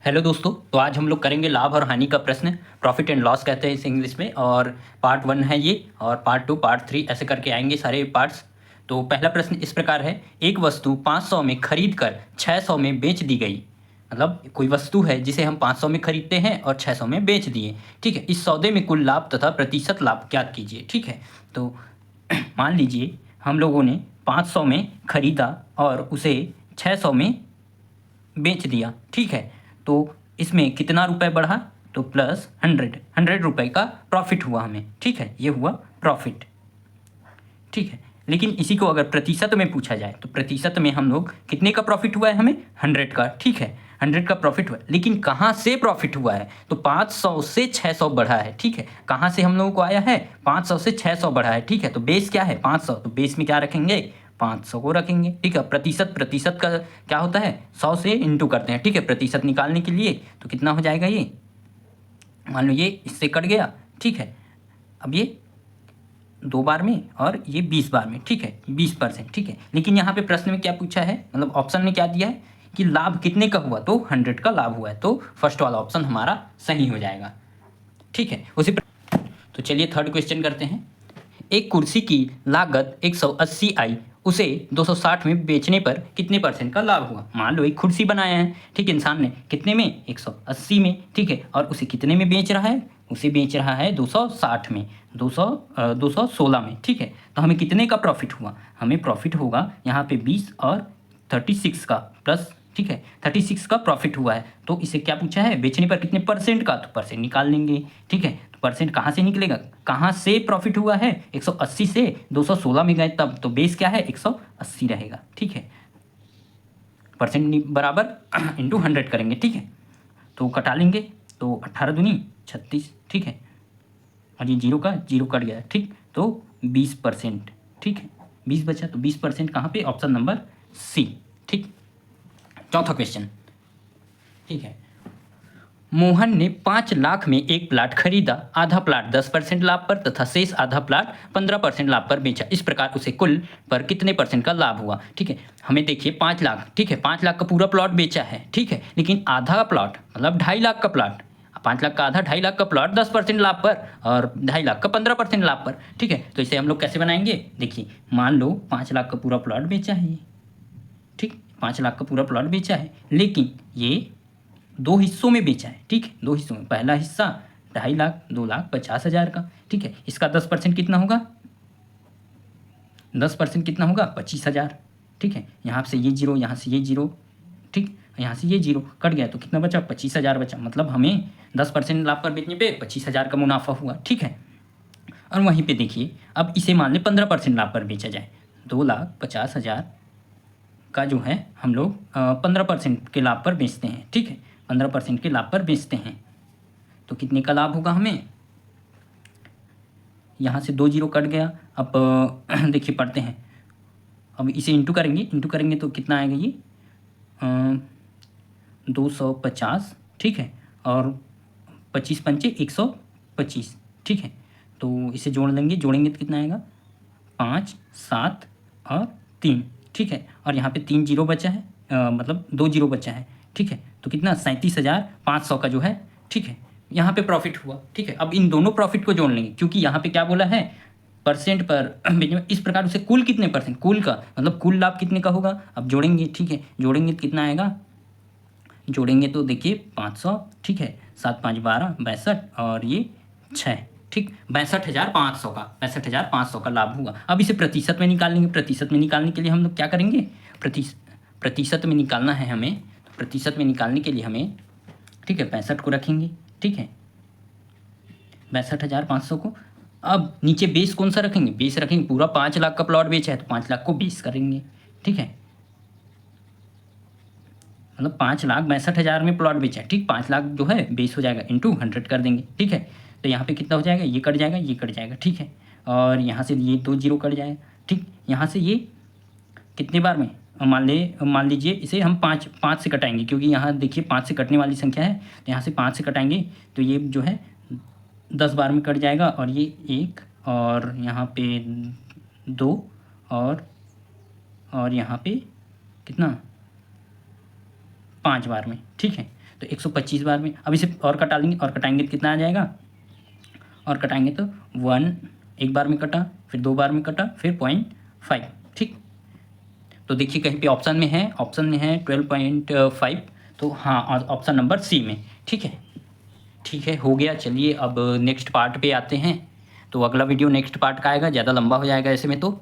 Hello दोस्तों, तो आज हम लोग करेंगे लाभ और हानि का प्रश्न। प्रॉफिट एंड लॉस कहते हैं इसे इंग्लिश में। और पार्ट 1 है ये, और पार्ट 2, पार्ट 3 ऐसे करके आएंगे सारे पार्ट्स। तो पहला प्रश्न इस प्रकार है, एक वस्तु 500 में खरीद कर 600 में बेच दी गई। मतलब कोई वस्तु है जिसे हम 500 में खरीदते हैं और 600 में बेच दिए। ठीक है, इस सौदे में कुल लाभ तथा प्रतिशत लाभ ज्ञात कीजिए। ठीक है, तो मान लीजिए हम लोगों ने 500 में खरीदा और उसे 600 में बेच दिया। ठीक है, तो इसमें कितना रुपए बढ़ा? तो प्लस 100 रुपए का प्रॉफिट हुआ हमें। ठीक है, ये हुआ प्रॉफिट। ठीक है, लेकिन इसी को अगर प्रतिशत में पूछा जाए तो प्रतिशत में हम लोग कितने का प्रॉफिट हुआ है? हमें 100 का। ठीक है, 100 का प्रॉफिट हुआ, लेकिन कहाँ से प्रॉफिट हुआ है? तो 500 से 600 बढ़ा है। ठीक है, कहाँ से हम लोगों को आया है? 500 से 600 बढ़ा है। ठीक है, तो बेस क्या है? 500, तो बेस में क्या रखेंगे? 500 को रखेंगे। ठीक है, प्रतिशत प्रतिशत का क्या होता है? 100 से इंटू करते हैं। ठीक है, प्रतिशत निकालने के लिए तो कितना हो जाएगा ये? मान लो ये इससे कट गया। ठीक है, अब ये 2 बार में और ये 20 बार में। ठीक है, 20%। ठीक है, लेकिन यहाँ पे प्रश्न में क्या पूछा है, मतलब ऑप्शन में क्या दिया है कि लाभ कितने का हुआ? तो 100 का लाभ हुआ है, तो फर्स्ट वाला ऑप्शन हमारा सही हो जाएगा। ठीक है, तो चलिए थर्ड क्वेश्चन करते हैं। एक कुर्सी की लागत 180 आई, उसे 260 में बेचने पर कितने परसेंट का लाभ हुआ? मान लो एक कुर्सी बनाया है, ठीक, इंसान ने, कितने में? 180 में। ठीक है, और उसे कितने में बेच रहा है? उसे बेच रहा है 260 में, 216 में। ठीक है, तो हमें कितने का प्रॉफिट हुआ? हमें प्रॉफिट होगा यहाँ पे 20 और 36 का प्लस। ठीक है, 36 का प्रॉफिट हुआ है, तो इसे क्या पूछा है? बेचने पर कितने परसेंट का? तो परसेंट निकाल लेंगे। ठीक है, तो परसेंट कहाँ से निकलेगा? कहाँ से प्रॉफिट हुआ है? 180 से 216 में गए तब, तो बेस क्या है? 180 रहेगा। ठीक है, परसेंट बराबर इंटू 100 करेंगे। ठीक है, तो कटा लेंगे, तो 18 दूनी 36। ठीक है, और ये जीरो का जीरो कट गया। ठीक, तो 20%। ठीक है, 20 बचा, तो 20% कहाँ पे? Option number C. ठीक, चौथा क्वेश्चन। ठीक है, मोहन ने 5 लाख में एक प्लाट खरीदा, आधा प्लाट 10% लाभ पर तथा शेष आधा प्लाट 15% लाभ पर बेचा। इस प्रकार उसे कुल पर कितने परसेंट का लाभ हुआ? ठीक है, हमें देखिए 5 लाख, ठीक है, 5 लाख का पूरा प्लॉट बेचा है। ठीक है, लेकिन आधा प्लॉट मतलब 2.5 लाख का प्लॉट, 5 लाख का आधा 2.5 लाख का प्लॉट 10% लाभ पर और 2.5 लाख का 15% लाभ पर। ठीक है, तो इसे हम लोग कैसे बनाएंगे? देखिए, मान लो 5 लाख का पूरा प्लॉट बेचा है ये। ठीक, 5 लाख का पूरा प्लॉट बेचा है, लेकिन ये 2 हिस्सों में बेचा है। ठीक है, 2 हिस्सों में, पहला हिस्सा 2.5 लाख, 2,50,000 का। ठीक है, इसका 10% कितना होगा? 10% कितना होगा? 25,000। ठीक है, यहाँ से ये जीरो, यहाँ से ये जीरो, ठीक, यहाँ से ये जीरो कट गया, तो कितना बचा? 25,000 बचा। मतलब हमें 10% लाभ पर बेचने पे 25,000 का मुनाफा हुआ। ठीक है, और वहीं पे देखिए, अब इसे मान लें 15% लाभ पर बेचा जाए, 2,50,000 का जो है हम लोग 15% के लाभ पर बेचते हैं। ठीक है, 15% के लाभ पर बेचते हैं, तो कितने का लाभ होगा हमें? यहाँ से 2 जीरो कट गया। अब देखिए पढ़ते हैं, अब इसे इंटू करेंगे तो कितना आएगा ये? 250। ठीक है, और 25 पंचे 125। ठीक है, तो इसे जोड़ेंगे तो कितना आएगा? 5, 7 और 3। ठीक है, और यहाँ पे 3 जीरो बचा है, मतलब 2 जीरो बचा है। ठीक है, तो कितना? 37,500 का जो है। ठीक है, यहाँ पे प्रॉफिट हुआ। ठीक है, अब इन दोनों प्रॉफिट को जोड़ लेंगे, क्योंकि यहाँ पे क्या बोला है? परसेंट पर इस प्रकार उसे कुल कितने परसेंट, कुल का मतलब कुल लाभ कितने का होगा? अब जोड़ेंगे। ठीक है, जोड़ेंगे तो कितना आएगा? जोड़ेंगे तो देखिए 500। ठीक है, 7 5 12 62 और ये 6। ठीक, 62,500 का, 62,500 का लाभ हुआ। अब इसे प्रतिशत में निकाल लेंगे। प्रतिशत में निकालने के लिए हम लोग क्या करेंगे? प्रतिशत में निकालना है हमें, तो प्रतिशत में निकालने के लिए हमें, ठीक है, 65 को रखेंगे। ठीक है, 62,500 को। अब नीचे बेस कौन सा रखेंगे? बेस रखेंगे, पूरा 5 लाख का प्लॉट बेचा है तो 5 लाख को बेस करेंगे। ठीक है, मतलब 5,62,000 में प्लॉट बेचा है। ठीक, 5 लाख जो है बेस हो जाएगा, इंटू 100 कर देंगे। ठीक है, तो यहाँ पे कितना हो जाएगा? ये कट जाएगा, ये कट जाएगा। ठीक है, और यहाँ से ये 2 जीरो कट जाएगा। ठीक, यहाँ से ये कितने बार में? मान लीजिए इसे हम 5 से कटाएंगे, क्योंकि यहाँ देखिए 5 से कटने वाली संख्या है, तो यहाँ से 5 से कटाएंगे तो ये जो है 10 बार में कट जाएगा, और ये 1 और यहाँ पे 2 और यहाँ पे कितना? 5 बार में। ठीक है, तो 125 बार में, अब इसे और कटा लेंगे, और कटाएंगे तो कितना आ जाएगा, और कटाएंगे तो 1 एक बार में कटा, फिर 2 बार में कटा, फिर 0.5। ठीक, तो देखिए कहीं पे ऑप्शन में है 12.5, तो हाँ ऑप्शन नंबर सी में। ठीक है, ठीक है, हो गया। चलिए अब नेक्स्ट पार्ट पे आते हैं। तो अगला वीडियो नेक्स्ट पार्ट का आएगा, ज़्यादा लंबा हो जाएगा ऐसे में तो